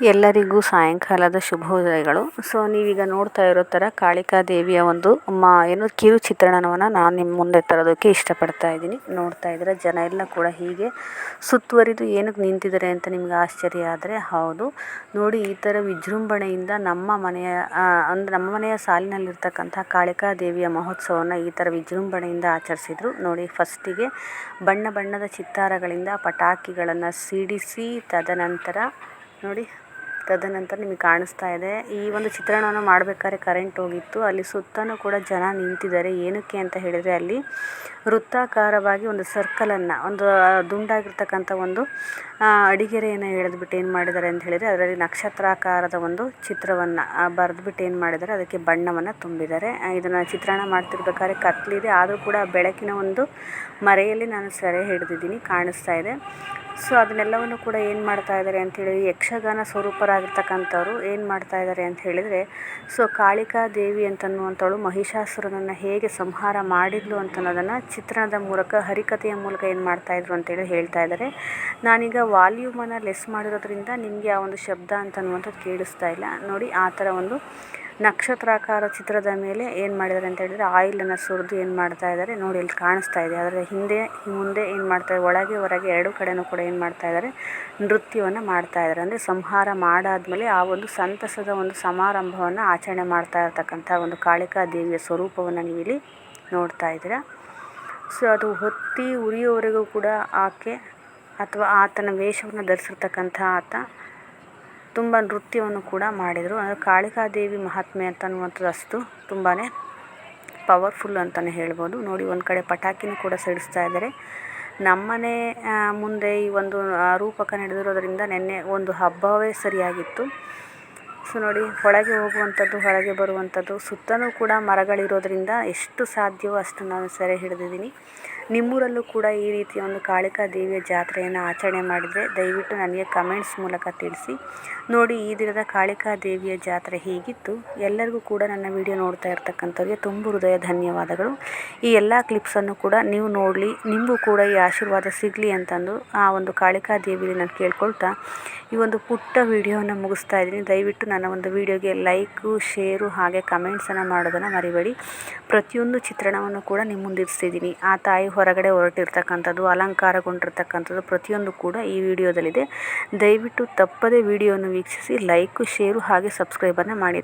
ಎಲ್ಲರಿಗೂ ಸಾಯಂಕಾಲದ ಶುಭೋದಯಗಳು. ಸೊ ನೀವೀಗ ನೋಡ್ತಾ ಇರೋ ಥರ ಕಾಳಿಕಾ ದೇವಿಯ ಒಂದು ಏನು ಕಿರು ಚಿತ್ರಣವನ್ನು ನಾನು ನಿಮ್ಮ ಮುಂದೆ ತರೋದಕ್ಕೆ ಇಷ್ಟಪಡ್ತಾ ಇದ್ದೀನಿ. ನೋಡ್ತಾ ಇದ್ದೀರ ಜನ ಎಲ್ಲ ಕೂಡ ಹೀಗೆ ಸುತ್ತುವರಿದು ಏನಕ್ಕೆ ನಿಂತಿದ್ದಾರೆ ಅಂತ ನಿಮ್ಗೆ ಆಶ್ಚರ್ಯ ಆದರೆ, ಹೌದು ನೋಡಿ, ಈ ಥರ ವಿಜೃಂಭಣೆಯಿಂದ ನಮ್ಮ ಮನೆಯ ಸಾಲಿನಲ್ಲಿರ್ತಕ್ಕಂಥ ಕಾಳಿಕಾ ದೇವಿಯ ಮಹೋತ್ಸವವನ್ನು ಈ ಥರ ವಿಜೃಂಭಣೆಯಿಂದ ಆಚರಿಸಿದರು. ನೋಡಿ, ಫಸ್ಟಿಗೆ ಬಣ್ಣ ಬಣ್ಣದ ಚಿತ್ತಾರಗಳಿಂದ ಪಟಾಕಿಗಳನ್ನು ಸಿಡಿಸಿ ತದನಂತರ ನಿಮಗೆ ಕಾಣಿಸ್ತಾ ಇದೆ. ಈ ಒಂದು ಚಿತ್ರಣವನ್ನು ಮಾಡಬೇಕಾದ್ರೆ ಕರೆಂಟ್ ಹೋಗಿತ್ತು. ಅಲ್ಲಿ ಸುತ್ತಲೂ ಕೂಡ ಜನ ನಿಂತಿದ್ದಾರೆ. ಏನಕ್ಕೆ ಅಂತ ಹೇಳಿದರೆ, ಅಲ್ಲಿ ವೃತ್ತಾಕಾರವಾಗಿ ಒಂದು ಸರ್ಕಲನ್ನು, ಒಂದು ದುಂಡಾಗಿರ್ತಕ್ಕಂಥ ಒಂದು ಅಡಿಗೆರೆಯನ್ನು ಎಳೆದ್ಬಿಟ್ಟು ಏನು ಮಾಡಿದ್ದಾರೆ ಅಂತ ಹೇಳಿದರೆ, ಅದರಲ್ಲಿ ನಕ್ಷತ್ರಾಕಾರದ ಒಂದು ಚಿತ್ರವನ್ನು ಬರೆದ್ಬಿಟ್ಟು ಏನು ಮಾಡಿದ್ದಾರೆ, ಅದಕ್ಕೆ ಬಣ್ಣವನ್ನು ತುಂಬಿದ್ದಾರೆ. ಇದನ್ನು ಚಿತ್ರಣ ಮಾಡ್ತಿರ್ಬೇಕಾದ್ರೆ ಕತ್ತಲಿದೆ, ಆದರೂ ಕೂಡ ಬೆಳಕಿನ ಒಂದು ಮರೆಯಲ್ಲಿ ನಾನು ಸೆರೆ ಹಿಡಿದಿದ್ದೀನಿ, ಕಾಣಿಸ್ತಾ ಇದೆ. ಸೊ ಅದನ್ನೆಲ್ಲವನ್ನು ಕೂಡ ಏನು ಮಾಡ್ತಾ ಇದ್ದಾರೆ ಅಂಥೇಳಿ, ಯಕ್ಷಗಾನ ಸ್ವರೂಪರಾಗಿರ್ತಕ್ಕಂಥವ್ರು ಏನು ಮಾಡ್ತಾ ಇದ್ದಾರೆ ಅಂತ ಹೇಳಿದರೆ, ಸೊ ಕಾಳಿಕಾ ದೇವಿ ಅಂತನ್ನುವಂಥವಳು ಮಹಿಷಾಸುರನನ್ನು ಹೇಗೆ ಸಂಹಾರ ಮಾಡಿದ್ಲು ಅಂತನ್ನೋದನ್ನು ಚಿತ್ರಣದ ಮೂಲಕ, ಹರಿಕಥೆಯ ಮೂಲಕ ಏನು ಮಾಡ್ತಾಯಿದ್ರು ಅಂತೇಳಿ ಹೇಳ್ತಾ ಇದ್ದಾರೆ. ನಾನೀಗ ವಾಲ್ಯೂಮನ್ನು ಲೆಸ್ ಮಾಡಿರೋದ್ರಿಂದ ನಿಮಗೆ ಆ ಒಂದು ಶಬ್ದ ಅಂತನ್ನುವಂಥದ್ದು ಕೇಳಿಸ್ತಾ ಇಲ್ಲ. ನೋಡಿ, ಆ ಥರ ಒಂದು ನಕ್ಷತ್ರಾಕಾರ ಚಿತ್ರದ ಮೇಲೆ ಏನು ಮಾಡಿದ್ದಾರೆ ಅಂತ ಹೇಳಿದರೆ, ಆಯಿಲನ್ನು ಸುರಿದು ಏನು ಮಾಡ್ತಾ ಇದ್ದಾರೆ ನೋಡಿ, ಇಲ್ಲಿ ಕಾಣಿಸ್ತಾ ಇದೆ. ಅದರ ಹಿಂದೆ ಮುಂದೆ ಏನು ಮಾಡ್ತಾರೆ, ಒಳಗೆ ಹೊರಗೆ ಎರಡು ಕಡೆನೂ ಕೂಡ ಏನು ಮಾಡ್ತಾ ಇದ್ದಾರೆ, ನೃತ್ಯವನ್ನು ಮಾಡ್ತಾ ಇದ್ದಾರೆ. ಅಂದರೆ ಸಂಹಾರ ಮಾಡಾದಮೇಲೆ ಆ ಒಂದು ಸಂತಸದ ಒಂದು ಸಮಾರಂಭವನ್ನು ಆಚರಣೆ ಮಾಡ್ತಾ ಇರ್ತಕ್ಕಂಥ ಒಂದು ಕಾಳಿಕಾ ದೇವಿಯ ಸ್ವರೂಪವನ್ನು ನೀವು ಇಲ್ಲಿ ನೋಡ್ತಾ ಇದ್ದೀರಾ. ಸೊ ಅದು ಹೊತ್ತಿ ಉರಿಯೋವರೆಗೂ ಕೂಡ ಆಕೆ ಅಥವಾ ಆತನ ವೇಷವನ್ನು ಧರಿಸಿರ್ತಕ್ಕಂಥ ಆತ ತುಂಬ ನೃತ್ಯವನ್ನು ಕೂಡ ಮಾಡಿದರು. ಅಂದರೆ ಕಾಳಿಕಾ ದೇವಿ ಮಹಾತ್ಮೆ ಅಂತನ್ನುವಂಥದ್ದು ಅಷ್ಟು ತುಂಬಾ ಪವರ್ಫುಲ್ ಅಂತಲೇ ಹೇಳ್ಬೋದು. ನೋಡಿ, ಒಂದು ಕಡೆ ಪಟಾಕಿನೂ ಕೂಡ ಸಿಡಿಸ್ತಾ ಇದ್ದಾರೆ. ನಮ್ಮನೆ ಮುಂದೆ ಈ ಒಂದು ರೂಪಕ ನಡೆದಿರೋದ್ರಿಂದ ನಿನ್ನೆ ಒಂದು ಹಬ್ಬವೇ ಸರಿಯಾಗಿತ್ತು. ಸೊ ನೋಡಿ, ಒಳಗೆ ಹೋಗುವಂಥದ್ದು, ಹೊರಗೆ ಬರುವಂಥದ್ದು, ಸುತ್ತಲೂ ಕೂಡ ಮರಗಳಿರೋದ್ರಿಂದ ಎಷ್ಟು ಸಾಧ್ಯವೋ ಅಷ್ಟು ನಾನು ಸೆರೆ ಹಿಡಿದಿದ್ದೀನಿ. ನಿಮ್ಮೂರಲ್ಲೂ ಕೂಡ ಈ ರೀತಿಯ ಒಂದು ಕಾಳಿಕಾ ದೇವಿಯ ಜಾತ್ರೆಯನ್ನು ಆಚರಣೆ ಮಾಡಿದರೆ ದಯವಿಟ್ಟು ನನಗೆ ಕಮೆಂಟ್ಸ್ ಮೂಲಕ ತಿಳಿಸಿ. ನೋಡಿ, ಈ ದಿನದ ಕಾಳಿಕಾ ದೇವಿಯ ಜಾತ್ರೆ ಹೀಗಿತ್ತು. ಎಲ್ಲರಿಗೂ ಕೂಡ ನನ್ನ ವಿಡಿಯೋ ನೋಡ್ತಾ ಇರ್ತಕ್ಕಂಥವ್ರಿಗೆ ತುಂಬ ಹೃದಯ ಧನ್ಯವಾದಗಳು. ಈ ಎಲ್ಲ ಕ್ಲಿಪ್ಸನ್ನು ಕೂಡ ನೀವು ನೋಡಲಿ, ನಿಮಗೂ ಕೂಡ ಈ ಆಶೀರ್ವಾದ ಸಿಗಲಿ ಅಂತಂದು ಆ ಒಂದು ಕಾಳಿಕಾ ದೇವಿಯಲ್ಲಿ ನಾನು ಕೇಳ್ಕೊಳ್ತಾ ಈ ಒಂದು ಪುಟ್ಟ ವಿಡಿಯೋವನ್ನು ಮುಗಿಸ್ತಾ ಇದ್ದೀನಿ. ದಯವಿಟ್ಟು ನನ್ನ ಒಂದು ವಿಡಿಯೋಗೆ ಲೈಕು, ಶೇರು ಹಾಗೆ ಕಮೆಂಟ್ಸನ್ನು ಮಾಡೋದನ್ನು ಮರಿಬೇಡಿ. ಪ್ರತಿಯೊಂದು ಚಿತ್ರಣವನ್ನು ಕೂಡ ನಿಮ್ಮ ಮುಂದೆ ಇರಿಸ್ತಿದ್ದೀನಿ. ಆ ತಾಯಿ ಹೊರಗಡೆ ಹೊರಟಿರ್ತಕ್ಕಂಥದ್ದು, ಅಲಂಕಾರಗೊಂಡಿರ್ತಕ್ಕಂಥದ್ದು ಪ್ರತಿಯೊಂದು ಕೂಡ ಈ ವಿಡಿಯೋದಲ್ಲಿದೆ. ದಯವಿಟ್ಟು ತಪ್ಪದೇ ವಿಡಿಯೋವನ್ನು ವೀಕ್ಷಿಸಿ, ಲೈಕು, ಶೇರು ಹಾಗೆ ಸಬ್ಸ್ಕ್ರೈಬನ್ನು ಮಾಡಿ.